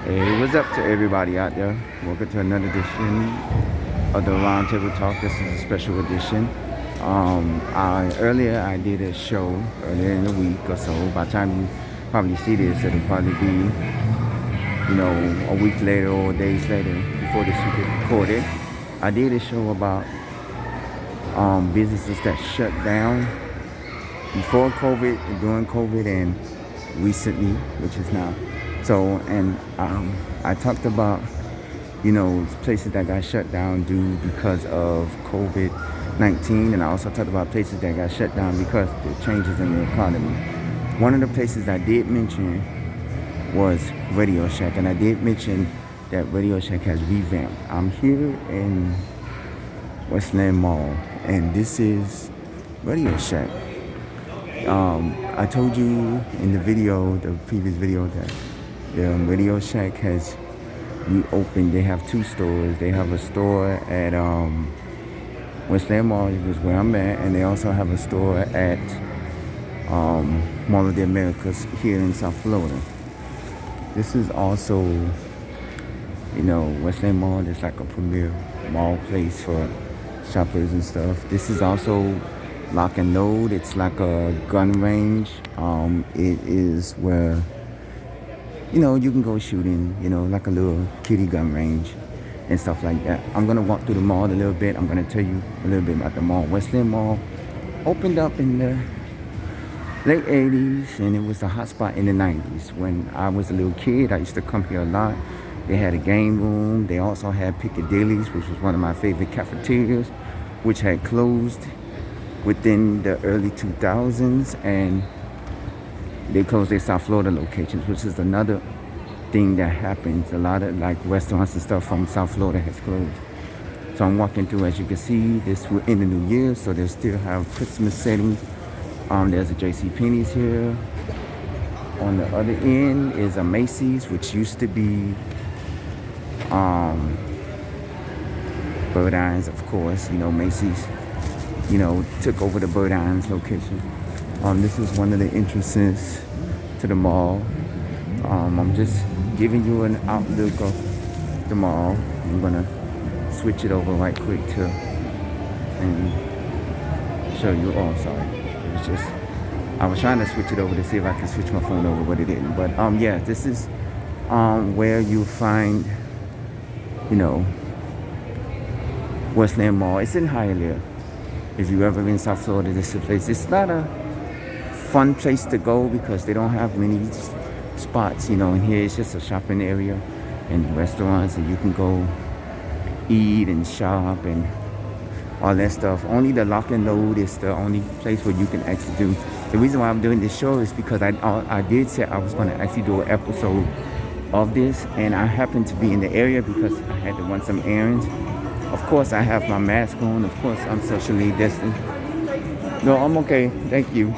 Hey, what's up to everybody out there? Welcome to another edition of the Roundtable Talk. This is a special edition. Earlier I did a show earlier in the week or so. By the time you probably see this, it'll probably be, a week later or days later before this will get recorded. I did a show about businesses that shut down before COVID, during COVID, and recently, which is now. So, and I talked about, places that got shut down due because of COVID-19, and I also talked about places that got shut down because of the changes in the economy. One of the places I did mention was Radio Shack, and I did mention that Radio Shack has revamped. I'm here in Westland Mall, and this is Radio Shack. I told you in the previous video, that the Radio Shack has reopened. They have two stores. They have a store at Westland Mall, which is where I'm at, and they also have a store at Mall of the Americas here in South Florida. This is also, Westland Mall is like a premier mall place for shoppers and stuff. This is also Lock and Load. It's like a gun range. It is where you can go shooting, like a little kiddie gun range and stuff like that. I'm going to walk through the mall a little bit. I'm going to tell you a little bit about the mall. Westland Mall opened up in the late 80s, and it was a hot spot in the 90s. When I was a little kid, I used to come here a lot. They had a game room. They also had Piccadilly's, which was one of my favorite cafeterias, which had closed within the early 2000s, and they closed their South Florida locations, which is another thing that happens. A lot of restaurants and stuff from South Florida has closed. So I'm walking through, as you can see, we're in the new year, so they still have Christmas settings. There's a JCPenney's here. On the other end is a Macy's, which used to be Bird Irons, of course. Macy's, took over the Bird Irons location. This is one of the entrances to the mall. I'm just giving you an outlook of the mall. I'm gonna switch it over right quick and show you. Oh, sorry. It was I was trying to switch it over to see if I can switch my phone over, but it didn't. But yeah, this is where you find, Westland Mall. It's in Hialeah. If you ever in South Florida, this is the place. It's not a fun place to go because they don't have many spots, in here. It's just a shopping area and restaurants, and you can go eat and shop and all that stuff. Only the Lock and Load is the only place where you can actually do. The reason why I'm doing this show is because I did say I was going to actually do an episode of this, and I happened to be in the area because I had to run some errands. Of course, I have my mask on. Of course, I'm socially distant. No, I'm okay. Thank you.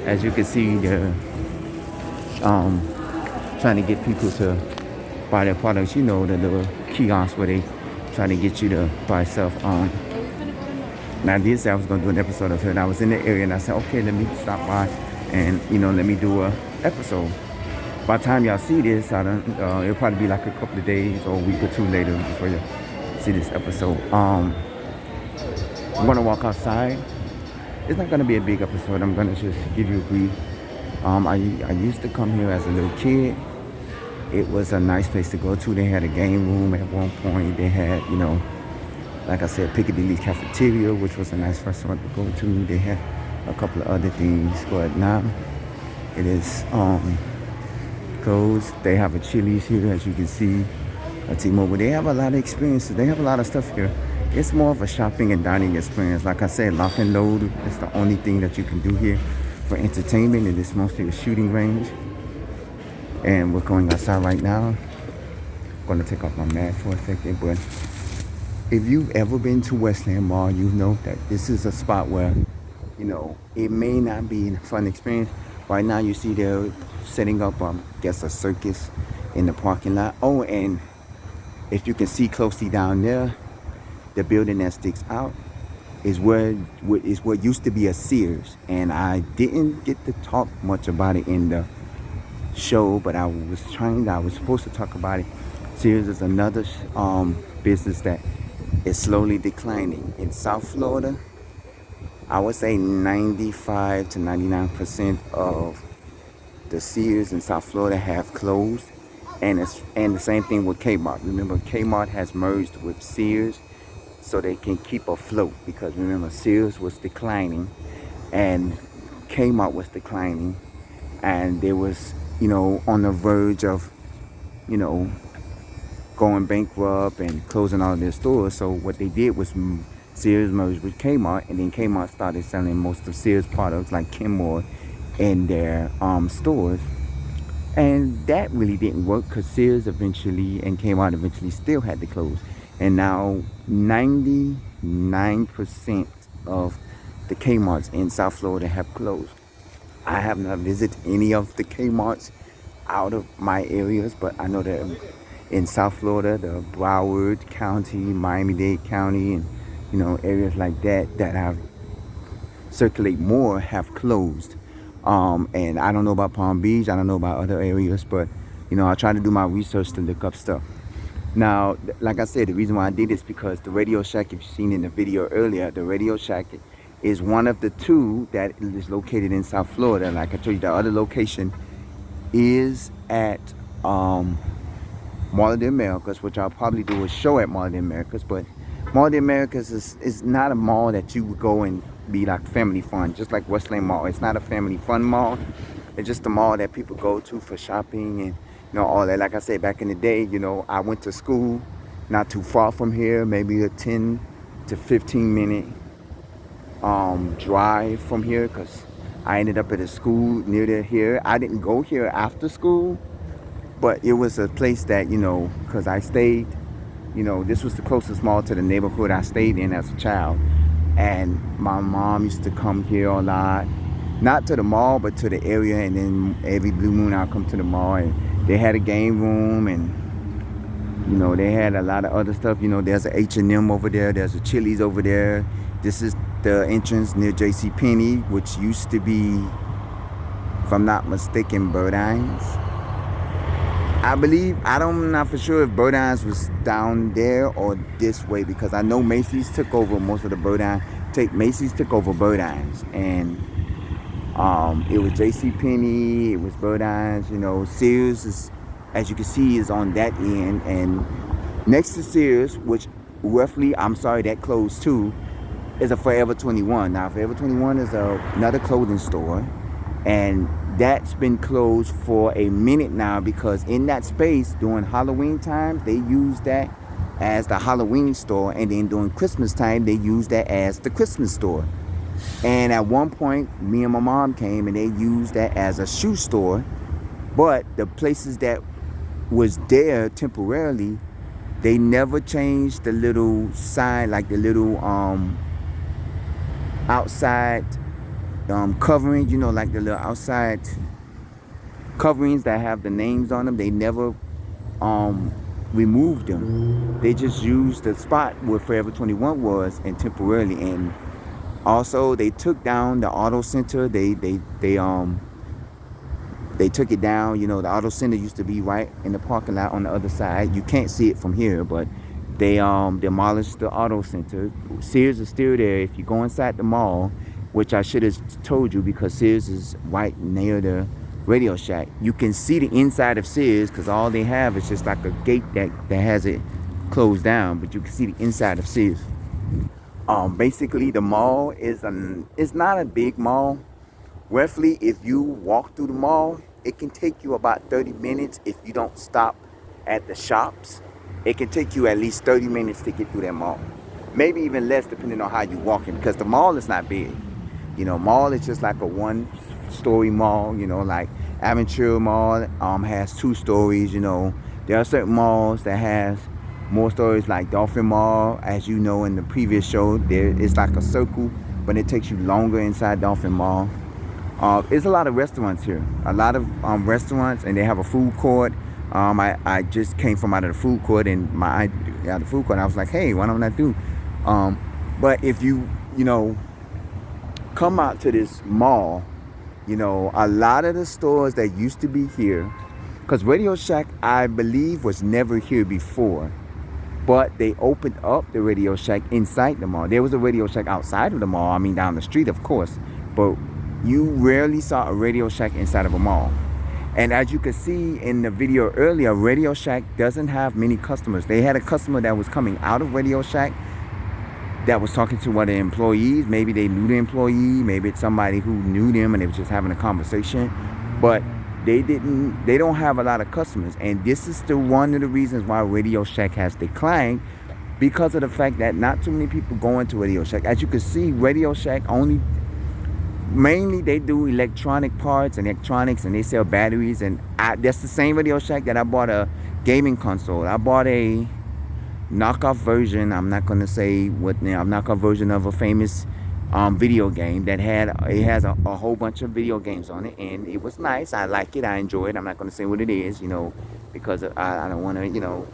As you can see, they're trying to get people to buy their products. The little kiosk where they try to get you to buy stuff. Now, I did say I was going to do an episode of it, and I was in the area, and I said, okay, let me stop by and, let me do a episode. By the time y'all see this, it'll probably be like a couple of days or a week or two later before you see this episode. I'm going to walk outside. It's not going to be a big episode. I'm going to just give you a brief. I used to come here as a little kid. It was a nice place to go to. They had a game room at one point. They had, like I said, Piccadilly Cafeteria, which was a nice restaurant to go to. They had a couple of other things, but now it is closed. They have a Chili's here, as you can see, a T-Mobile. They have a lot of experiences. They have a lot of stuff here. It's more of a shopping and dining experience. Like I said, Lock and Load is the only thing that you can do here for entertainment. It is mostly a shooting range. And we're going outside right now. I'm going to take off my mask for a second. But if you've ever been to Westland Mall, you know that this is a spot where, it may not be a fun experience. Right now, you see they're setting up, a circus in the parking lot. Oh, and if you can see closely down there, the building that sticks out is what used to be a Sears, and I didn't get to talk much about it in the show, but I was supposed to talk about it. Sears is another business that is slowly declining in South Florida. I would say 95 to 99% of the Sears in South Florida have closed, and the same thing with Kmart. Remember, Kmart has merged with Sears so they can keep afloat, because remember, Sears was declining and Kmart was declining, and they was, on the verge of, you know going bankrupt and closing all of their stores. So what they did was Sears merged with Kmart, and then Kmart started selling most of Sears products like Kenmore in their stores. And that really didn't work, because Sears eventually and Kmart eventually still had to close. And now 99% of the Kmarts in South Florida have closed. I have not visited any of the Kmarts out of my areas, but I know that in South Florida, the Broward County, Miami-Dade County, and areas like that have circulate more have closed. And I don't know about Palm Beach. I don't know about other areas, but I try to do my research to look up stuff. Now, like I said, the reason why I did this because the Radio Shack, if you've seen in the video earlier, the Radio Shack is one of the two that is located in South Florida. Like I told you, the other location is at Mall of the Americas, which I'll probably do a show at Mall of the Americas. But Mall of the Americas is not a mall that you would go and be like family fun, just like Westland Mall. It's not a family fun mall. It's just a mall that people go to for shopping and all that. Like I said, back in the day, I went to school not too far from here, maybe a 10 to 15 minute drive from here, because I ended up at a school near here. I didn't go here after school, but it was a place that, because I stayed, this was the closest mall to the neighborhood I stayed in as a child. And my mom used to come here a lot, not to the mall, but to the area. And then every blue moon I'll come to the mall, and they had a game room, and they had a lot of other stuff. There's a H&M over there, there's a Chili's over there. This is the entrance near JCPenney, which used to be, if I'm not mistaken, Burdines. I'm not for sure if Burdines was down there or this way, because I know Macy's took over most of the Burdines. Macy's took over Burdines, and it was JCPenney, it was Burdines. Sears is, as you can see, is on that end, and next to Sears, which roughly, I'm sorry, that closed too, is a Forever 21. Now, Forever 21 is another clothing store, and that's been closed for a minute now, because in that space during Halloween time, they use that as the Halloween store, and then during Christmas time, they use that as the Christmas store. And at one point, me and my mom came, and they used that as a shoe store. But the places that was there temporarily, they never changed the little sign, like the little outside covering, like the little outside coverings that have the names on them. They never removed them. They just used the spot where Forever 21 was, and temporarily. And also, they took down the auto center. They took it down. The auto center used to be right in the parking lot on the other side. You can't see it from here, but they demolished the auto center. Sears is still there. If you go inside the mall, which I should have told you, because Sears is right near the Radio Shack, you can see the inside of Sears, because all they have is just like a gate that has it closed down, but you can see the inside of Sears. Basically, the mall it's not a big mall. Roughly, if you walk through the mall, it can take you about 30 minutes if you don't stop at the shops. It can take you at least 30 minutes to get through that mall. Maybe even less, depending on how you're walking, because the mall is not big. Mall is just like a one-story mall. Like Aventura Mall has 2 stories. There are certain malls that has more stories, like Dolphin Mall. As you know, in the previous show, it's like a circle, but it takes you longer inside Dolphin Mall. There's a lot of restaurants here, and they have a food court. I just came from out of the food court, and I was like, hey, why don't I do? But if you come out to this mall, You know, a lot of the stores that used to be here, because Radio Shack, I believe, was never here before, but they opened up the Radio Shack inside the mall. There was a Radio Shack outside of the mall, I mean down the street, of course, but you rarely saw a Radio Shack inside of a mall. And as you could see in the video earlier, Radio Shack doesn't have many customers. They had a customer that was coming out of Radio Shack that was talking to one of the employees. Maybe they knew the employee, maybe it's somebody who knew them and they was just having a conversation. But they don't have a lot of customers. And this is one of the reasons why Radio Shack has declined, because of the fact that not too many people go into Radio Shack. As you can see, Radio Shack mainly they do electronic parts and electronics, and they sell batteries. And that's the same Radio Shack that I bought a gaming console. I bought a knockoff version. I'm not going to say what name. A knockoff version of a famous video game that has a whole bunch of video games on it, and it was nice. I like it. I enjoy it. I'm not going to say what it is, because I don't want to,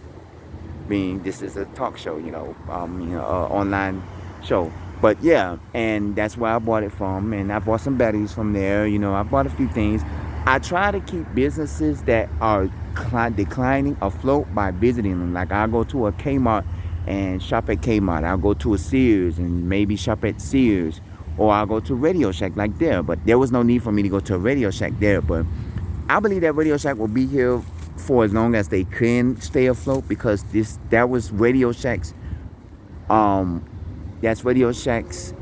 being this is a talk show, online show. But yeah, and that's where I bought it from, and I bought some batteries from there. I bought a few things. I try to keep businesses that are declining afloat by visiting them. Like I'll go to a Kmart and shop at Kmart. I'll go to a Sears and maybe shop at Sears, or I'll go to Radio Shack like there. But there was no need for me to go to a Radio Shack there. But I believe that Radio Shack will be here for as long as they can stay afloat, because that was Radio Shack's that's Radio Shack's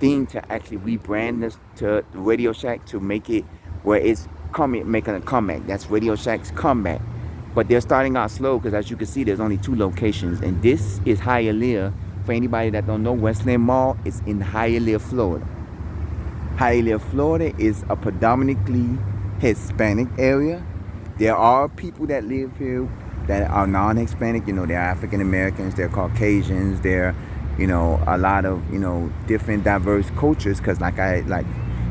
thing to actually rebrand this to Radio Shack, to make it where it's making a comeback. That's Radio Shack's comeback. But they're starting out slow, because as you can see, there's only 2 locations, and this is Hialeah. For anybody that don't know, Westland Mall is in Hialeah, Florida. Hialeah, Florida is a predominantly Hispanic area. There are people that live here that are non-Hispanic. They're African Americans, they're Caucasians, they're a lot of different diverse cultures. Because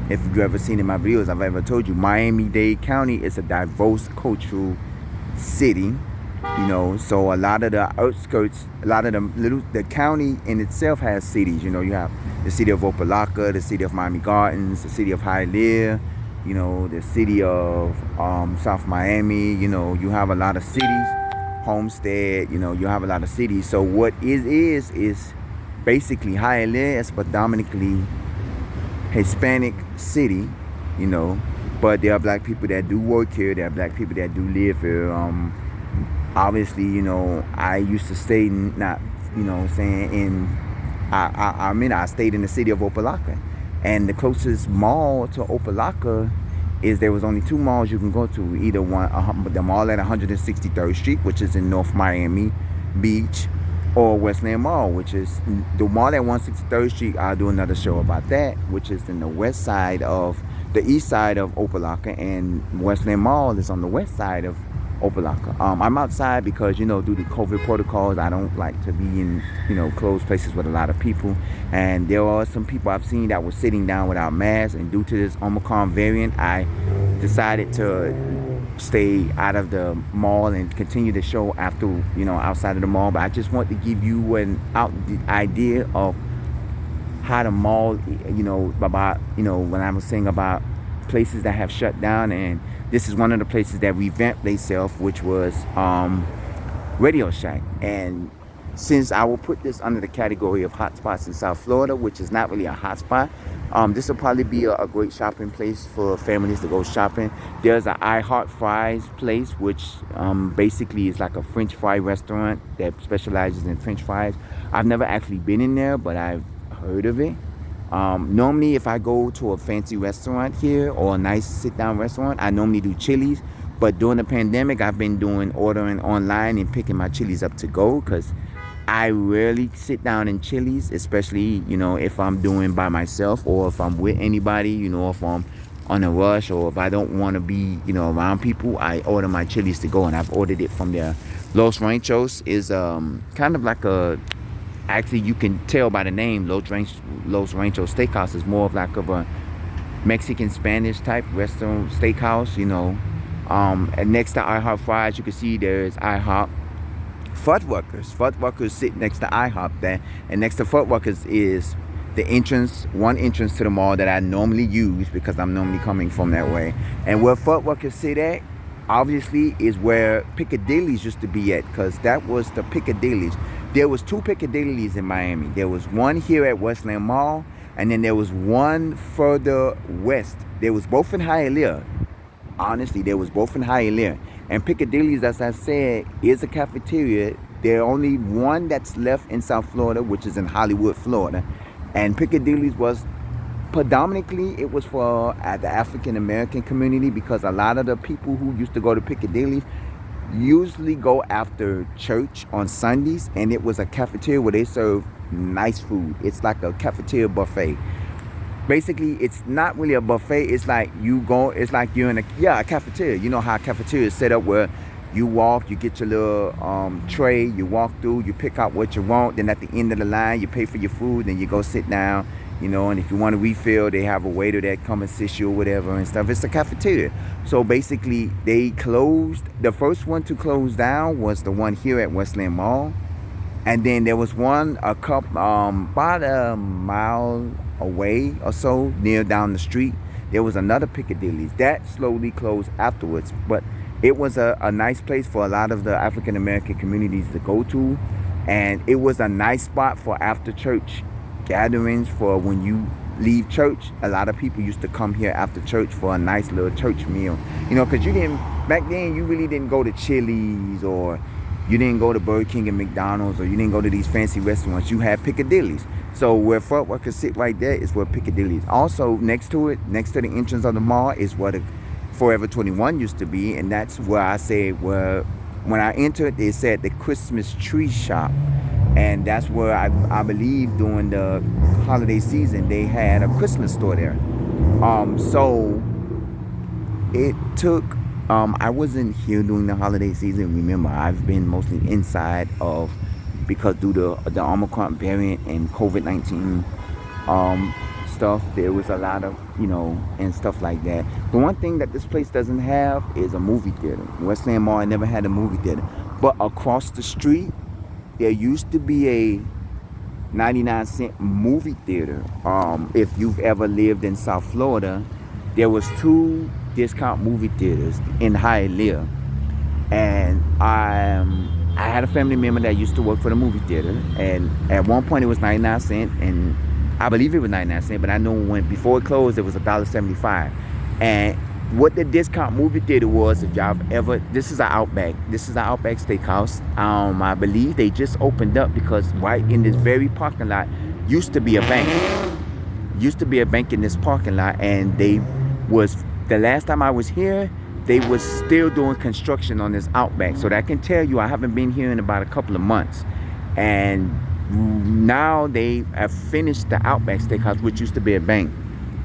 if you've ever seen in my videos, I've ever told you, Miami-Dade County is a diverse cultural city. So a lot of the outskirts, a lot of the county in itself has cities. You have the city of Opelika, the city of Miami Gardens, the city of Hialeah, the city of South Miami. You have a lot of cities. Homestead, you have a lot of cities. So what is basically Hialeah is predominantly Hispanic city, but there are black people that do work here. There are black people that do live here. Obviously, I used to stay I stayed in the city of Opelika, and the closest mall to Opelika there was only 2 malls you can go to. Either the mall at 163rd Street, which is in North Miami Beach, or Westland Mall, which is the mall at 163rd Street. I'll do another show about that, which is in the east side of Opelika, and Westland Mall is on the west side of Opelika. I'm outside because, due to COVID protocols, I don't like to be in, closed places with a lot of people. And there are some people I've seen that were sitting down without masks, and due to this Omicron variant, I decided to stay out of the mall and continue the show after, outside of the mall. But I just want to give you the idea of how the mall, about, when I was saying about places that have shut down. And this is one of the places that revamped themselves, which was Radio Shack. And since I will put this under the category of hotspots in South Florida, which is not really a hotspot, this will probably be a great shopping place for families to go shopping. There's an I Heart Fries place, which basically is like a French fry restaurant that specializes in French fries. I've never actually been in there, but I've heard of it. Normally, if I go to a fancy restaurant here, or a nice sit-down restaurant, I normally do Chili's. But during the pandemic, I've been ordering online and picking my Chili's up to go, because I rarely sit down in Chili's, especially, if I'm doing by myself, or if I'm with anybody, if I'm on a rush, or if I don't want to be, around people. I order my Chili's to go, and I've ordered it from there. Los Ranchos is kind of like actually, you can tell by the name, Los Ranchos Steakhouse is more of like a Mexican Spanish type restaurant steakhouse, and next to IHOP Fries, you can see there's IHOP Fuddruckers. Fuddruckers sit next to IHOP there, and next to Fuddruckers is the entrance, one entrance to the mall that I normally use because I'm normally coming from that way. And where Fort Worth can sit at, obviously, is where Piccadilly's used to be at, because that was the Piccadilly's. There was two Piccadilly's in Miami. There was one here at Westland Mall, and then there was one further west. They was both in Hialeah. Honestly, they was both in Hialeah. And Piccadilly's, as I said, is a cafeteria. There only one that's left in South Florida, which is in Hollywood, Florida. And Piccadilly's was predominantly, it was for the African American community, because a lot of the people who used to go to Piccadilly's usually go after church on Sundays, and it was a cafeteria where they serve nice food. It's like a cafeteria buffet. Basically, it's not really a buffet. It's like it's like you're in a cafeteria. You know how a cafeteria is set up, where you walk, you get your little tray, you walk through, you pick out what you want, then at the end of the line, you pay for your food, then you go sit down, and if you want to refill, they have a waiter that come assist you or whatever and stuff. It's a cafeteria. So basically, they closed. The first one to close down was the one here at Westland Mall. And then there was one about a mile away or so, near down the street. There was another Piccadilly's that slowly closed afterwards. But it was a nice place for a lot of the African American communities to go to. And it was a nice spot for after church gatherings. For when you leave church, a lot of people used to come here after church for a nice little church meal. Because back then, you really didn't go to Chili's, or you didn't go to Burger King and McDonald's, or you didn't go to these fancy restaurants. You had Piccadilly's. So where Fort Worth could sit right there is where Piccadilly's. Also, next to the entrance of the mall, is where the Forever 21 used to be. And that's where I said, when I entered, they said the Christmas tree shop. And that's where I believe during the holiday season, they had a Christmas store there. So it took... I wasn't here during the holiday season. Remember, I've been mostly inside because due to the Omicron variant and COVID-19 stuff, there was a lot of, and stuff like that. The one thing that this place doesn't have is a movie theater. Westland Mall never had a movie theater. But across the street, there used to be a 99-cent movie theater. If you've ever lived in South Florida, there was two discount movie theaters in Hialeah, and I had a family member that used to work for the movie theater, and at one point it was 99 cents, and I believe it was 99 cents, but I know before it closed, it was $1.75. And what the discount movie theater was, if y'all ever, this is an Outback Steakhouse. I believe they just opened up, because right in this very parking lot used to be a bank in this parking lot, and the last time I was here, they was still doing construction on this Outback. So that I can tell you, I haven't been here in about a couple of months. And now they have finished the Outback Steakhouse, which used to be a bank.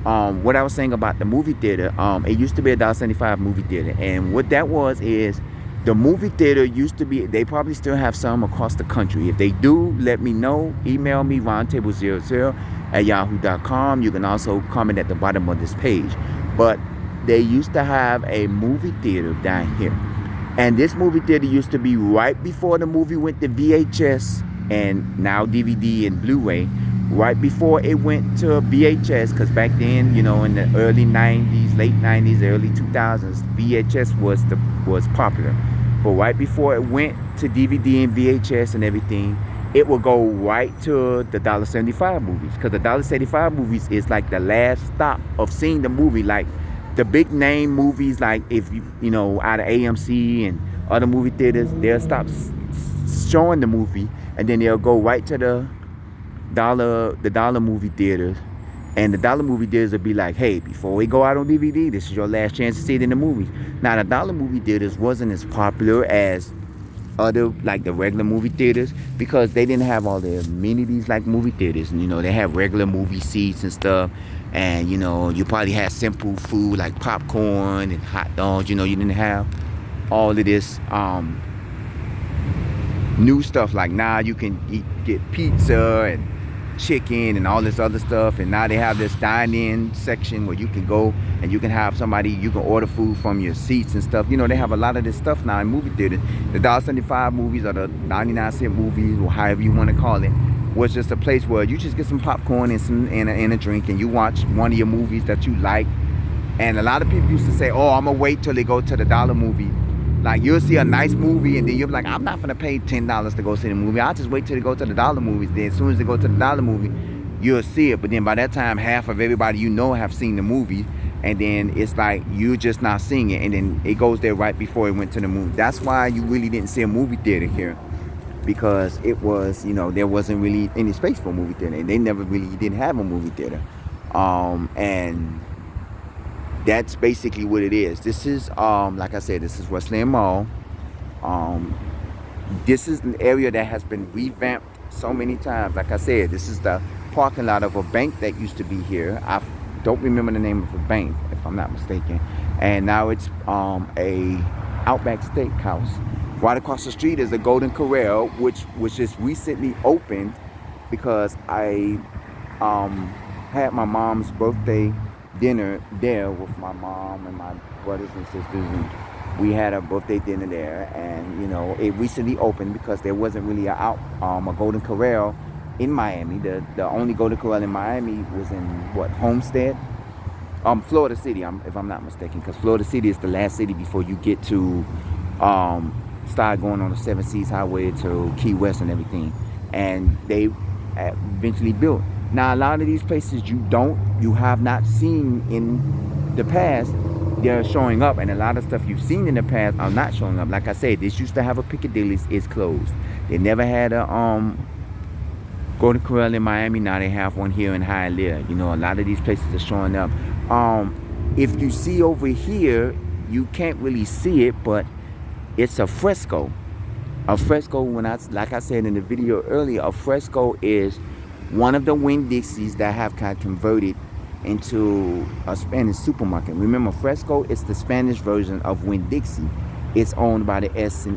What I was saying about the movie theater, it used to be a $1.75 movie theater. And what that was is, the movie theater used to be, they probably still have some across the country. If they do, let me know. Email me, roundtable00@yahoo.com. You can also comment at the bottom of this page. But they used to have a movie theater down here. And this movie theater used to be right before the movie went to VHS and now DVD and Blu-ray. Right before it went to VHS, because back then, in the early 90s, late 90s, early 2000s, VHS was popular. But right before it went to DVD and VHS and everything, it will go right to the $1.75 movies. Because the $1.75 movies is like the last stop of seeing the movie. Like the big name movies, like if out of AMC and other movie theaters, they'll stop showing the movie, and then they'll go right to the dollar movie theaters. And the dollar movie theaters will be like, hey, before we go out on DVD, this is your last chance to see it in the movies. Now, the dollar movie theaters wasn't as popular as other, like the regular movie theaters, because they didn't have all the amenities like movie theaters. And, they have regular movie seats and stuff. And, you probably had simple food like popcorn and hot dogs. You didn't have all of this new stuff. Like now you can get pizza and chicken and all this other stuff, and now they have this dine-in section where you can go and you can have somebody, you can order food from your seats and stuff. They have a lot of this stuff now in movie theaters. The $1.75 movies, or the 99-cent movies, or however you want to call it, was just a place where you just get some popcorn and and a drink, and you watch one of your movies that you like. And a lot of people used to say, "Oh, I'm gonna wait till they go to the dollar movie." Like you'll see a nice movie, and then you'll be like, "I'm not gonna pay $10 to go see the movie. I'll just wait till they go to the dollar movies." Then as soon as they go to the dollar movie, you'll see it. But then by that time, half of everybody you know have seen the movie, and then it's like you're just not seeing it, and then it goes there right before it went to the movie. That's why you really didn't see a movie theater here, because it was, there wasn't really any space for a movie theater, and they never really didn't have a movie theater. And that's basically what it is. This is, like I said, this is Westland Mall. This is an area that has been revamped so many times. Like I said, this is the parking lot of a bank that used to be here. I don't remember the name of the bank, if I'm not mistaken. And now it's a Outback Steakhouse. Right across the street is the Golden Corral, which just recently opened because I had my mom's birthday dinner there with my mom and my brothers and sisters, and we had a birthday dinner there. And it recently opened because there wasn't really a Golden Corral in Miami. The only Golden Corral in Miami was in Homestead, Florida City, if I'm not mistaken, because Florida City is the last city before you get to start going on the Seven Seas Highway to Key West and everything. And they eventually built. Now, a lot of these places you have not seen in the past, they're showing up, and a lot of stuff you've seen in the past are not showing up. Like I said, this used to have a Piccadilly's, it's closed. They never had a Golden Corral in Miami. Now they have one here in Hialeah. A lot of these places are showing up. If you see over here, you can't really see it, but it's a fresco. A fresco, like I said in the video earlier, a fresco is one of the Winn-Dixies that have kind of converted into a Spanish supermarket. Remember, Fresco is the Spanish version of Winn-Dixie. It's owned by the S&E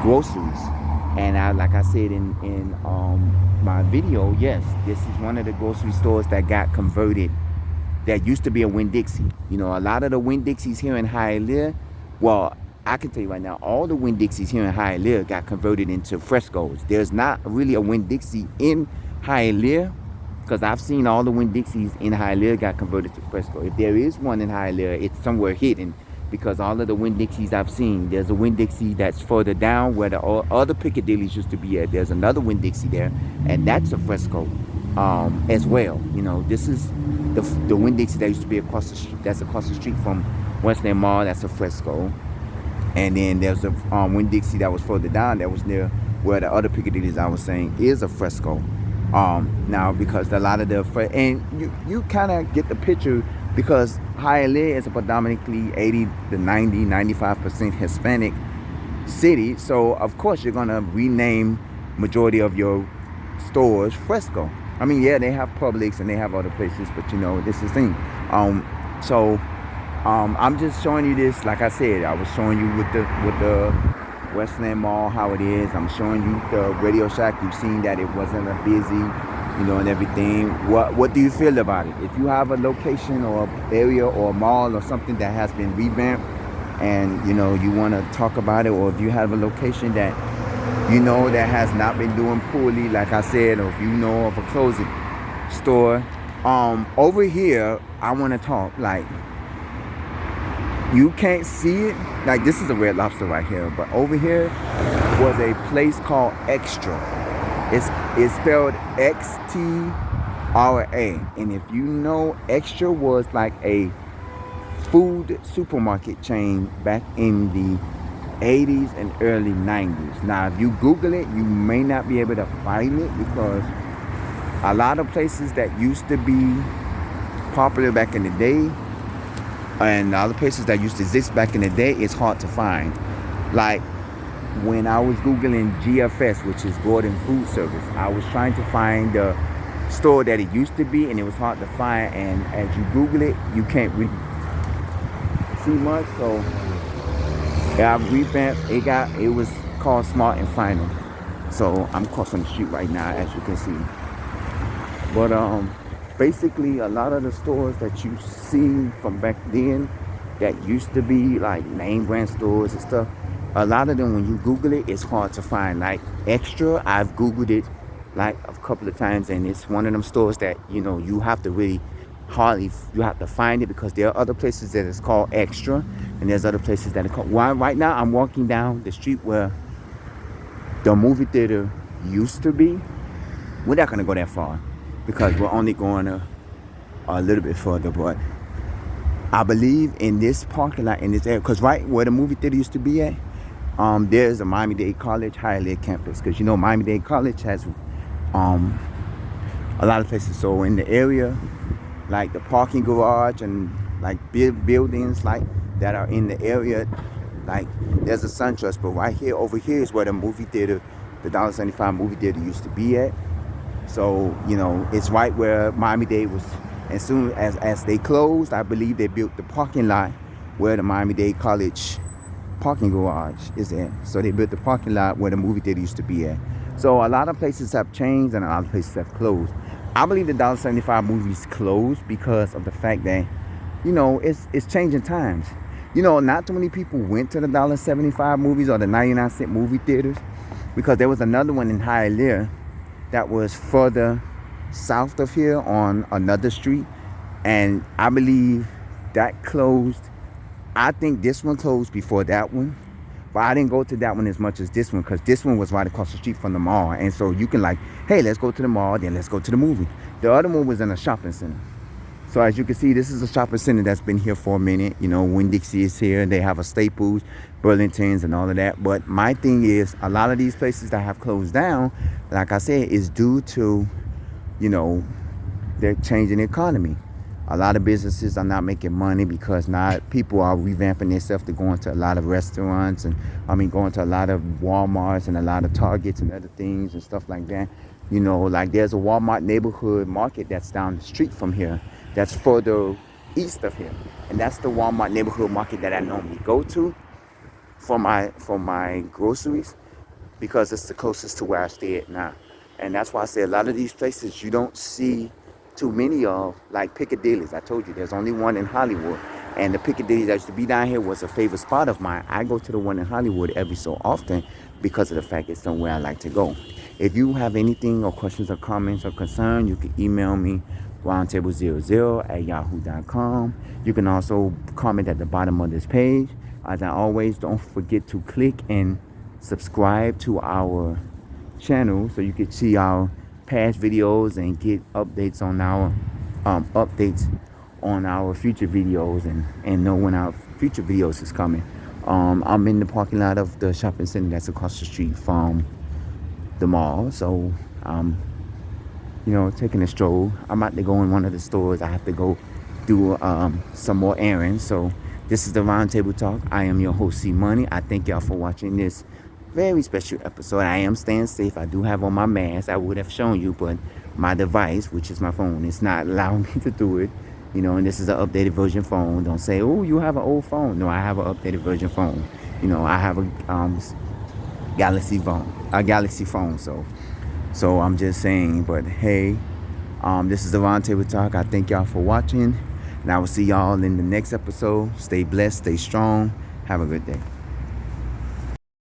groceries. And like I said in my video, yes, this is one of the grocery stores that got converted, that used to be a Winn-Dixie. A lot of the Winn-Dixies here in Hialeah, well, I can tell you right now, all the Winn-Dixies here in Hialeah got converted into Frescos. There's not really a Winn-Dixie in Hialeah, because I've seen all the Winn-Dixies in Hialeah got converted to Fresco. If there is one in Hialeah, it's somewhere hidden, because all of the Winn-Dixies I've seen, there's a Winn-Dixie that's further down where the other Piccadillys used to be at. There's another Winn-Dixie there, and that's a Fresco as well. This is the Winn-Dixie that used to be across the street. That's across the street from Westland Mall. That's a Fresco. And then there's a Winn-Dixie that was further down, that was near where the other Piccadillys I was saying is a Fresco. Now, because a lot of and you kind of get the picture, because Hialeah is a predominantly 80 to 90, 95% Hispanic city. So, of course, you're going to rename majority of your stores Fresco. I mean, yeah, they have Publix and they have other places, but this is the thing. I'm just showing you this. Like I said, I was showing you with the Westland Mall how it is. I'm showing you the Radio Shack. You've seen that it wasn't a busy, and everything. What do you feel about it? If you have a location or area or a mall or something that has been revamped, and you want to talk about it, or if you have a location that that has not been doing poorly, like I said, or if you know of a clothing store, over here, I want to talk like. You can't see it. Like, this is a Red Lobster right here, but over here was a place called Extra. It's spelled Xtra. And if you know, Extra was like a food supermarket chain back in the 80s and early 90s. Now, if you Google it, you may not be able to find it, because a lot of places that used to be popular back in the day, and other places that used to exist back in the day, it's hard to find. Like when I was Googling GFS, which is Gordon Food Service, I was trying to find the store that it used to be, and it was hard to find. And as you Google it, you can't really see much. So I revamped. It was called Smart and Final. So I'm crossing the street right now, as you can see. But basically, a lot of the stores that you see from back then that used to be like name brand stores and stuff, a lot of them, when you Google it, it's hard to find. Like Extra, I've Googled it like a couple of times, and it's one of them stores that you have to really you have to find it, because there are other places that it's called extra, and there's other places that are called. Well, right now I'm walking down the street where the movie theater used to be. We're not gonna go that far because we're only going a little bit further, but I believe in this parking lot, in this area, because right where the movie theater used to be at, there's a Miami-Dade College higher ed campus, because Miami-Dade College has a lot of places. So in the area, like the parking garage and like buildings like that are in the area, like there's a SunTrust, but right here, over here is where the movie theater, the $1.75 movie theater used to be at. So it's right where Miami-Dade was. As soon as they closed, I believe they built the parking lot where the Miami-Dade College parking garage is at. So they built the parking lot where the movie theater used to be at. So a lot of places have changed and a lot of places have closed. I believe the $1.75 movies closed because of the fact that, it's changing times. Not too many people went to the $1.75 movies or the 99-cent movie theaters, because there was another one in Hialeah that was further south of here on another street, and I believe that closed. I think this one closed before that one, but I didn't go to that one as much as this one, because this one was right across the street from the mall, and so you can hey, let's go to the mall, then let's go to the movie. The other one was in a shopping center. So as you can see, this is a shopping center that's been here for a minute. Winn-Dixie is here. They have a Staples, Burlington's, and all of that. But my thing is, a lot of these places that have closed down, like I said, is due to, they're changing the economy. A lot of businesses are not making money because now people are revamping themselves to going to a lot of restaurants, and going to a lot of Walmarts and a lot of Targets and other things and stuff like that. Like there's a Walmart neighborhood market that's down the street from here, that's further east of here, and that's the Walmart neighborhood market that I normally go to for my groceries, because it's the closest to where I stay at now. And that's why I say a lot of these places you don't see too many of, like Piccadilly's. I told you there's only one in Hollywood, and the Piccadilly that used to be down here was a favorite spot of mine. I go to the one in Hollywood every so often because of the fact it's somewhere I like to go. If you have anything or questions or comments or concern, you can email me roundtable00@yahoo.com. You can also comment at the bottom of this page. As I always, don't forget to click and subscribe to our channel so you can see our past videos and get updates on our future videos, and know when our future videos is coming. I'm in the parking lot of the shopping center that's across the street from the mall, so taking a stroll. I'm about to go in one of the stores. I have to go do some more errands. So this is the Roundtable Talk. I am your host, C Money. I thank y'all for watching this very special episode. I am staying safe. I do have on my mask. I would have shown you, but my device, which is my phone, it's not allowing me to do it. And this is an updated version phone. Don't say, oh, you have an old phone. No, I have an updated version phone. I have a Galaxy phone. So I'm just saying, but hey, this is the Roundtable Talk. I thank y'all for watching, and I will see y'all in the next episode. Stay blessed, stay strong. Have a good day.